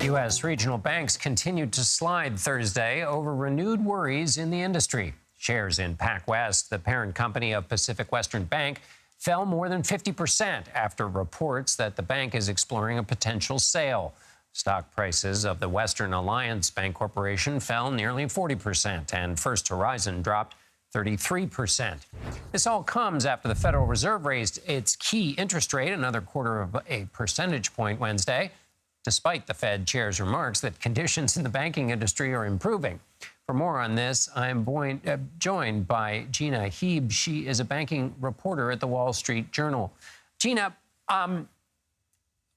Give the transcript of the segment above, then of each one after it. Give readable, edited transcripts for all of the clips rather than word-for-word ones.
U.S. regional banks continued to slide Thursday over renewed worries in the industry. Shares in PacWest, the parent company of Pacific Western Bank, fell more than 50% after reports that the bank is exploring a potential sale. Stock prices of the Western Alliance Bank Corporation fell nearly 40%, and First Horizon dropped 33%. This all comes after the Federal Reserve raised its key interest rate another quarter of a percentage point Wednesday, despite the Fed chair's remarks that conditions in the banking industry are improving. For more on this, I'm joined by Gina Heeb. She is a banking reporter at the Wall Street Journal. Gina,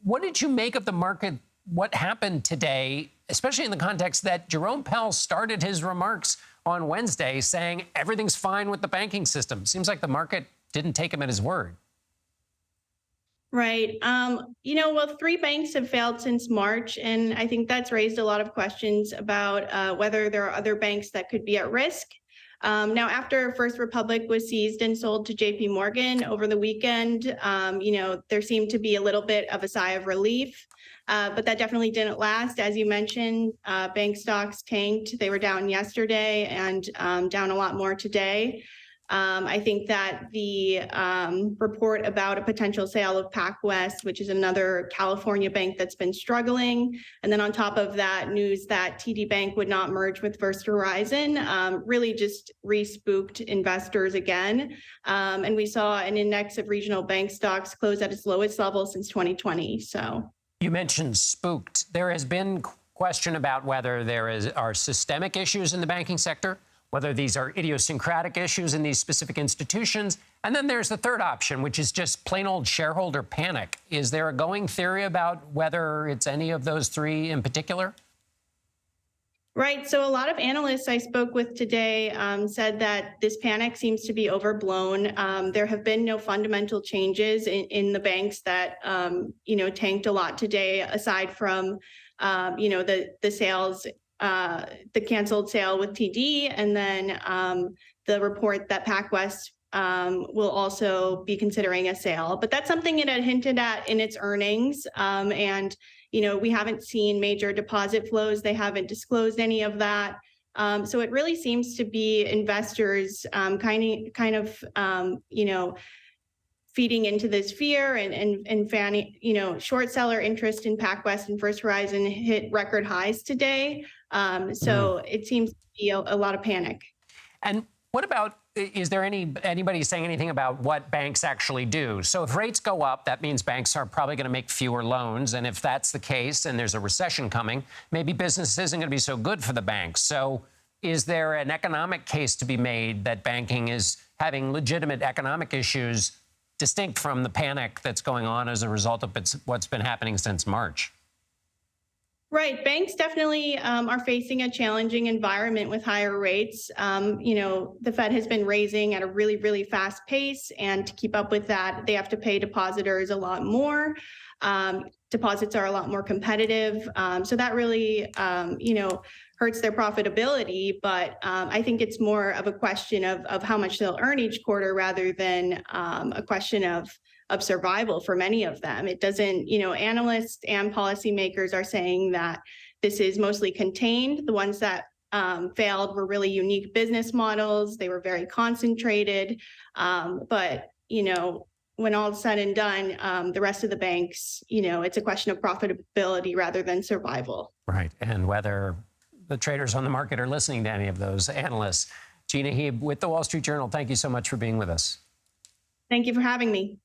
what did you make of the market? What happened today, especially in the context that Jerome Powell started his remarks on Wednesday saying everything's fine with the banking system? Seems like the market didn't take him at his word. Right. Well, three banks have failed since March, and I think that's raised a lot of questions about whether there are other banks that could be at risk. Now, after First Republic was seized and sold to JP Morgan over the weekend, there seemed to be a little bit of a sigh of relief, but that definitely didn't last. As you mentioned, bank stocks tanked. They were down yesterday and down a lot more today. I think that the report about a potential sale of PacWest, which is another California bank that's been struggling, and then on top of that, news that TD Bank would not merge with First Horizon, really just re-spooked investors again. And we saw an index of regional bank stocks close at its lowest level since 2020. So you mentioned spooked. There has been question about whether are systemic issues in the banking sector, whether these are idiosyncratic issues in these specific institutions. And then there's the third option, which is just plain old shareholder panic. Is there a going theory about whether it's any of those three in particular? Right. So a lot of analysts I spoke with today said that this panic seems to be overblown. There have been no fundamental changes in the banks that, tanked a lot today, aside from, the sales, the canceled sale with TD, and then the report that PacWest will also be considering a sale. But that's something it had hinted at in its earnings. And we haven't seen major deposit flows. They haven't disclosed any of that. So it really seems to be investors kind of feeding into this fear and fanning, short seller interest in PacWest and First Horizon hit record highs today. So it seems to be a lot of panic. And what about, is there anybody saying anything about what banks actually do? So if rates go up, that means banks are probably going to make fewer loans. And if that's the case and there's a recession coming, maybe business isn't going to be so good for the banks. So is there an economic case to be made that banking is having legitimate economic issues distinct from the panic that's going on as a result of what's been happening since March? Right. Banks definitely are facing a challenging environment with higher rates. The Fed has been raising at a really, really fast pace. And to keep up with that, they have to pay depositors a lot more. Deposits are a lot more competitive. So that really, hurts their profitability. But I think it's more of a question of how much they'll earn each quarter rather than a question of survival for many of them. It doesn't, analysts and policymakers are saying that this is mostly contained. The ones that failed were really unique business models. They were very concentrated. But, when all is said and done, the rest of the banks, it's a question of profitability rather than survival. Right. And whether the traders on the market are listening to any of those analysts. Gina Heeb with the Wall Street Journal, thank you so much for being with us. Thank you for having me.